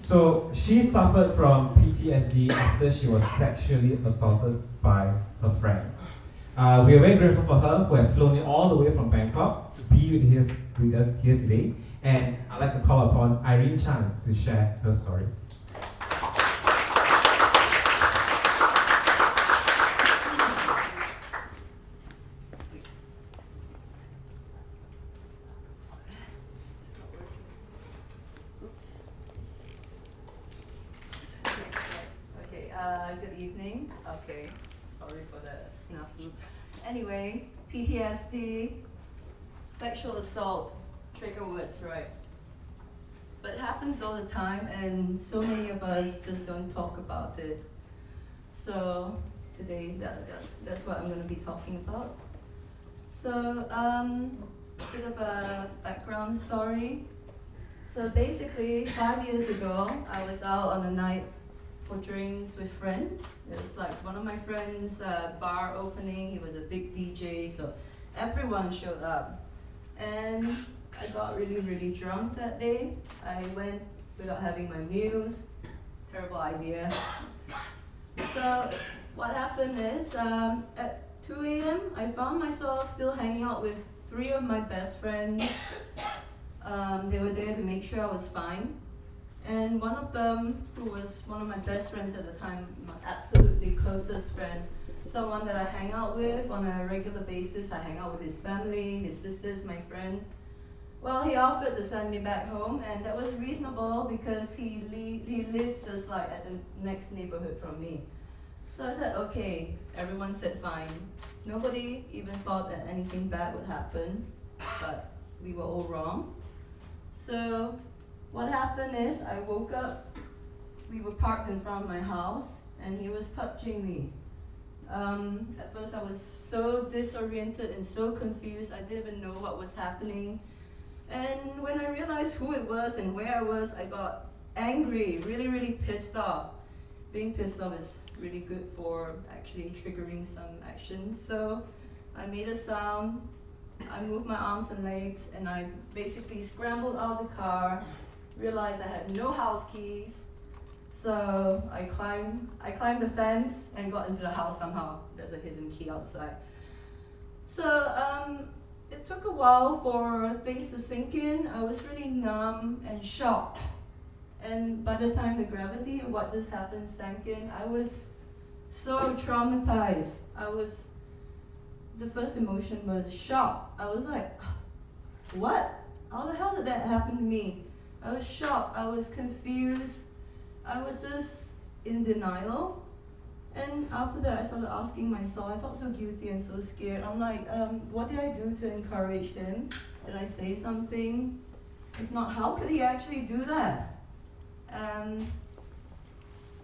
So she suffered from PTSD after she was sexually assaulted by her friend. We are very grateful for her who has flown in all the way from Bangkok to be with us here today. And I'd like to call upon Irene Chan to share her story. Good evening. Okay, sorry for the snafu. Anyway, PTSD, sexual assault, trigger words, right? But it happens all the time, and so many of us just don't talk about it. So today, that's what I'm going to be talking about. So, a bit of a background story. So basically, 5 years ago, I was out on a night for drinks with friends. It was like one of my friends' bar opening. He was a big DJ, so everyone showed up. And I got really, really drunk that day. I went without having my meals. Terrible idea. So what happened is, at 2 a.m., I found myself still hanging out with 3 of my best friends. They were there to make sure I was fine. And one of them, who was one of my best friends at the time, my absolutely closest friend, someone that I hang out with on a regular basis. I hang out with his family, his sisters, my friend. Well, he offered to send me back home, and that was reasonable because he lives just like at the next neighborhood from me. So I said, okay. Everyone said fine. Nobody even thought that anything bad would happen, but we were all wrong. So what happened is, I woke up, we were parked in front of my house, and he was touching me. At first I was so disoriented and so confused, I didn't even know what was happening. And when I realized who it was and where I was, I got angry, really, really pissed off. Being pissed off is really good for actually triggering some action. So I made a sound, I moved my arms and legs, and I basically scrambled out of the car, realized I had no house keys. So I climbed the fence and got into the house somehow. There's a hidden key outside. So it took a while for things to sink in. I was really numb and shocked. And by the time the gravity of what just happened sank in, I was so traumatized. The first emotion was shock. I was like, what? How the hell did that happen to me? I was shocked, I was confused, I was just in denial. And after that, I started asking myself, I felt so guilty and so scared. I'm like, what did I do to encourage him? Did I say something? If not, how could he actually do that?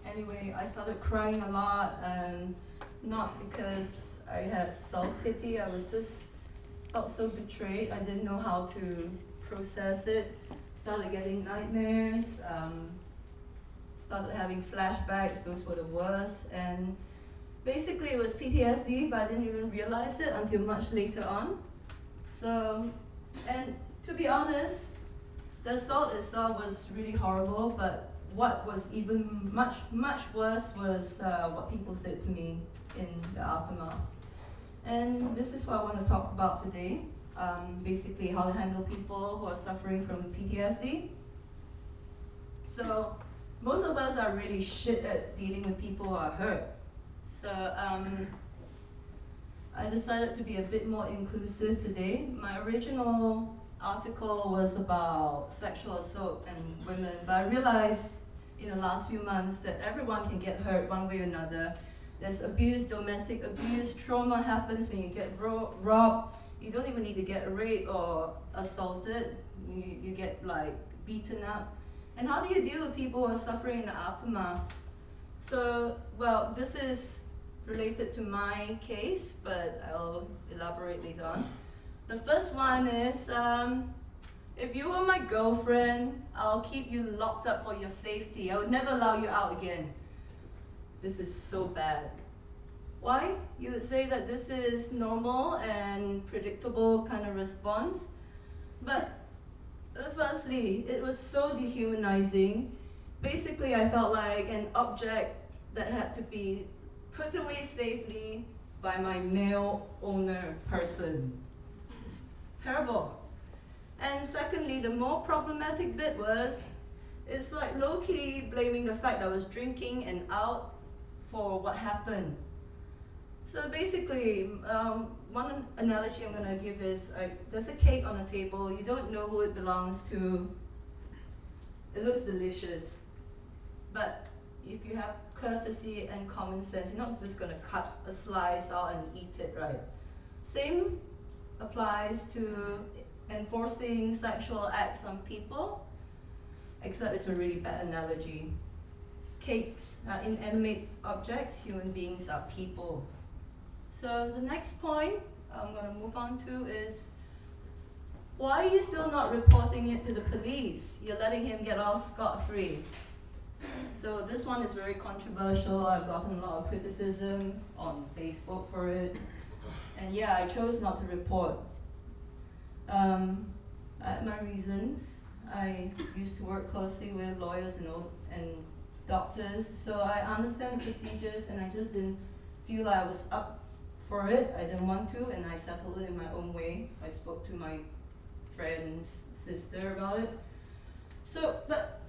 Anyway, I started crying a lot, and not because I had self-pity, I was just felt so betrayed. I didn't know how to process it. Started getting nightmares, started having flashbacks, those were the worst, and basically it was PTSD, but I didn't even realize it until much later on. So, and to be honest, the assault itself was really horrible, but what was even much, much worse was what people said to me in the aftermath. And this is what I want to talk about today. Basically how to handle people who are suffering from PTSD. So most of us are really shit at dealing with people who are hurt. So I decided to be a bit more inclusive today. My original article was about sexual assault and women, but I realized in the last few months that everyone can get hurt one way or another. There's abuse, domestic abuse, trauma happens when you get robbed. You don't even need to get raped or assaulted. You get like beaten up. And how do you deal with people who are suffering in the aftermath? So, well, this is related to my case, but I'll elaborate later on. The first one is, if you were my girlfriend, I'll keep you locked up for your safety. I would never allow you out again. This is so bad. Why? You would say that this is normal and predictable kind of response. But firstly, it was so dehumanizing. Basically, I felt like an object that had to be put away safely by my male owner person. It's terrible. And secondly, the more problematic bit was, it's like low-key blaming the fact that I was drinking and out for what happened. So basically, one analogy I'm gonna give is, there's a cake on the table, you don't know who it belongs to, it looks delicious, but if you have courtesy and common sense, you're not just gonna cut a slice out and eat it, right? Same applies to enforcing sexual acts on people, except it's a really bad analogy. Cakes are inanimate objects, human beings are people. So the next point I'm going to move on to is, why are you still not reporting it to the police? You're letting him get off scot-free. So this one is very controversial. I've gotten a lot of criticism on Facebook for it. And yeah, I chose not to report. I had my reasons. I used to work closely with lawyers and doctors, so I understand the procedures, and I just didn't feel I was up for it. I didn't want to, and I settled it in my own way. I spoke to my friend's sister about it. So, but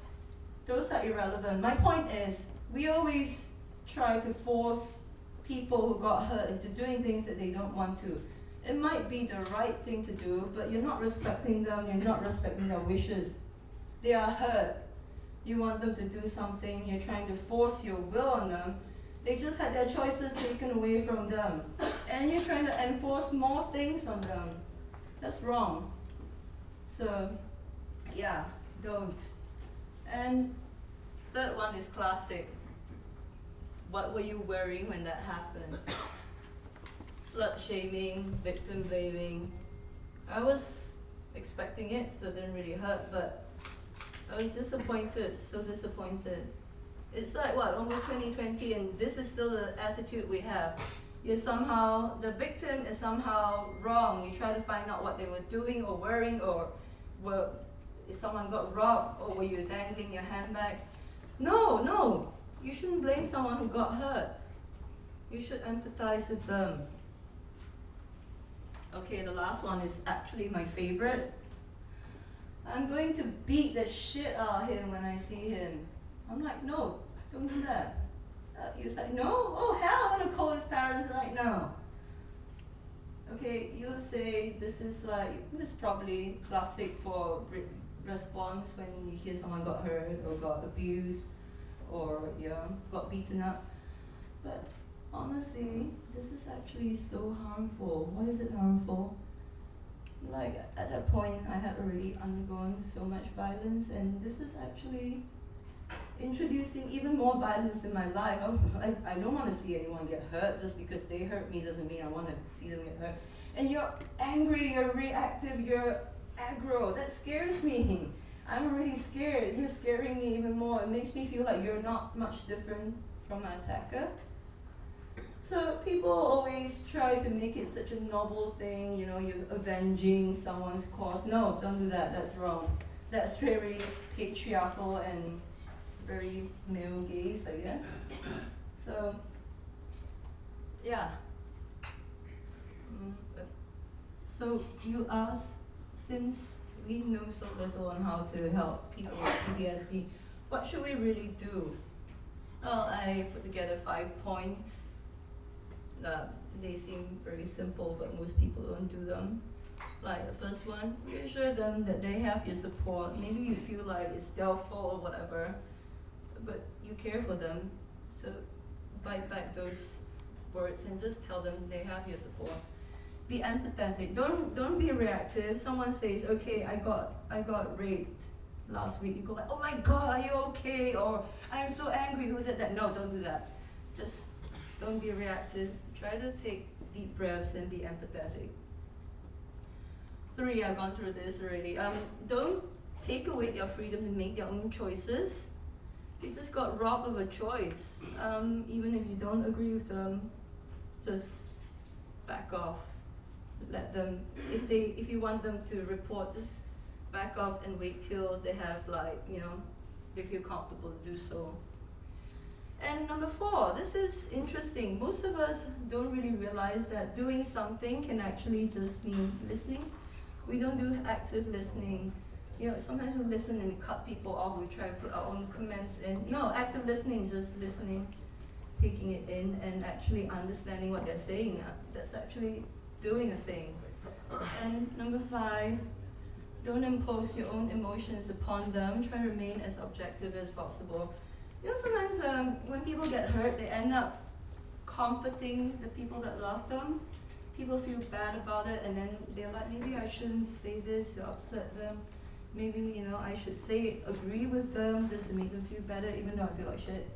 those are irrelevant. My point is, we always try to force people who got hurt into doing things that they don't want to. It might be the right thing to do, but you're not respecting them, you're not respecting their wishes. They are hurt. You want them to do something, you're trying to force your will on them. They just had their choices taken away from them. And you're trying to enforce more things on them. That's wrong. So, yeah, don't. And third one is classic. What were you wearing when that happened? Slut shaming, victim blaming. I was expecting it, so it didn't really hurt, but I was disappointed, so disappointed. It's like, what, almost 2020, and this is still the attitude we have. You're somehow, the victim is somehow wrong. You try to find out what they were doing or wearing, or if someone got robbed, or were you dangling your handbag? No, you shouldn't blame someone who got hurt. You should empathize with them. Okay, the last one is actually my favorite. I'm going to beat the shit out of him when I see him. I'm like, no, don't do that. He was like, no? Oh hell, I'm gonna call his parents right now. Okay, you'll say this is probably classic for response when you hear someone got hurt or got abused or got beaten up. But honestly, this is actually so harmful. Why is it harmful? Like, at that point, I had already undergone so much violence, and this is actually introducing even more violence in my life. I don't want to see anyone get hurt. Just because they hurt me doesn't mean I want to see them get hurt. And you're angry, you're reactive, you're aggro. That scares me. I'm already scared. You're scaring me even more. It makes me feel like you're not much different from my attacker. So people always try to make it such a noble thing, you're avenging someone's cause. No, don't do that, that's wrong. That's very patriarchal and very male gaze, I guess. So, yeah. So you ask, since we know so little on how to help people with PTSD, what should we really do? Well, I put together 5 points. They seem very simple, but most people don't do them. Like the first one, reassure them that they have your support. Maybe you feel like it's their fault or whatever, but you care for them. So bite back those words and just tell them they have your support. Be empathetic. Don't be reactive. Someone says, okay, I got raped last week. You go like, oh my God, are you okay? Or I'm so angry. Who did that? No, don't do that. Just don't be reactive. Try to take deep breaths and be empathetic. 3, I've gone through this already. Don't take away their freedom to make their own choices. You just got robbed of a choice. Even if you don't agree with them, just back off. Let them, if you want them to report, just back off and wait till they have they feel comfortable to do so. And number 4, this is interesting. Most of us don't really realize that doing something can actually just mean listening. We don't do active listening. You know, sometimes we listen and we cut people off, we try to put our own comments in. No, active listening is just listening, taking it in, and actually understanding what they're saying. That's actually doing a thing. And number 5, don't impose your own emotions upon them. Try to remain as objective as possible. You know, sometimes when people get hurt, they end up comforting the people that love them. People feel bad about it, and then they're like, maybe I shouldn't say this to upset them. Maybe, you know, I should agree with them just to make them feel better, even though I feel like shit.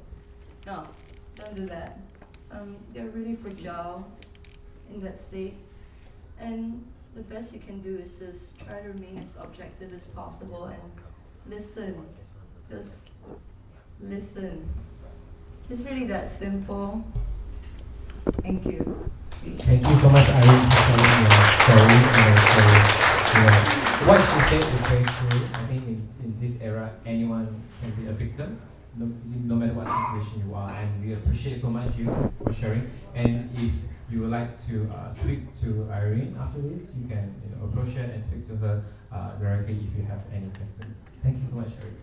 No, don't do that. They're really fragile in that state. And the best you can do is just try to remain as objective as possible and listen. Just listen. It's really that simple. Thank you. Thank you so much, Irene, for sharing your story. And also, what she said is very true. I think in this era, anyone can be a victim, no matter what situation you are. And we appreciate so much you for sharing. And if you would like to speak to Irene after this, you can approach her and speak to her directly if you have any questions. Thank you so much, Irene.